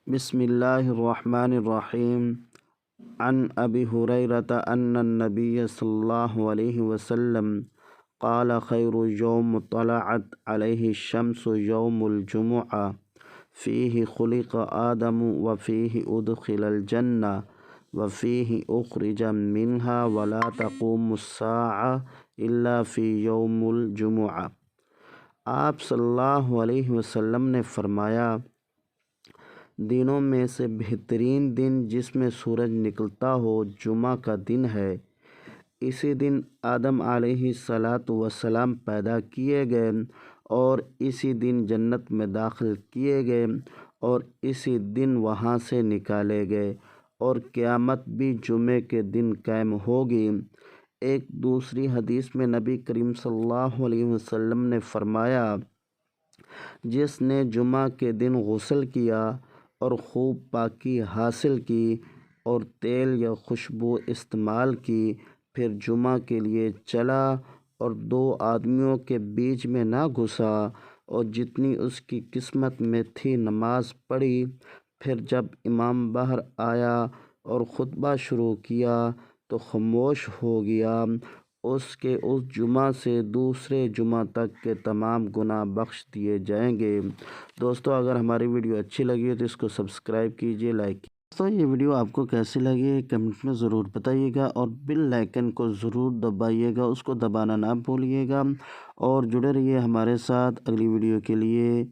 بسم اللہ الرحمن الرحیم عن ابی ہریرۃ ان النبی صلی اللہ علیہ وسلم قال خیر یوم طلعت علیہ الشمس یوم الجمعہ فیہ خلق آدم وفیہ ادخل الجنہ وفیہ اخرج منہا ولا تقوم الساعہ الا فی یوم الجمعہ۔ آپ صلی اللہ علیہ وسلم نے فرمایا، دنوں میں سے بہترین دن جس میں سورج نکلتا ہو جمعہ کا دن ہے۔ اسی دن آدم علیہ السلام پیدا کیے گئے اور اسی دن جنت میں داخل کیے گئے اور اسی دن وہاں سے نکالے گئے، اور قیامت بھی جمعے کے دن قائم ہوگی۔ ایک دوسری حدیث میں نبی کریم صلی اللہ علیہ وسلم نے فرمایا، جس نے جمعہ کے دن غسل کیا اور خوب پاکی حاصل کی اور تیل یا خوشبو استعمال کی، پھر جمعہ کے لیے چلا اور دو آدمیوں کے بیچ میں نہ گھسا اور جتنی اس کی قسمت میں تھی نماز پڑھی، پھر جب امام باہر آیا اور خطبہ شروع کیا تو خاموش ہو گیا، اس کے اس جمعہ سے دوسرے جمعہ تک کے تمام گناہ بخش دیے جائیں گے۔ دوستو، اگر ہماری ویڈیو اچھی لگی ہے تو اس کو سبسکرائب کیجیے، لائک کیجیے۔ دوستو، یہ ویڈیو آپ کو کیسی لگی کمنٹ میں ضرور بتائیے گا اور بیل آئیکن کو ضرور دبائیے گا، اس کو دبانا نہ بھولیے گا، اور جڑے رہیے ہمارے ساتھ اگلی ویڈیو کے لیے۔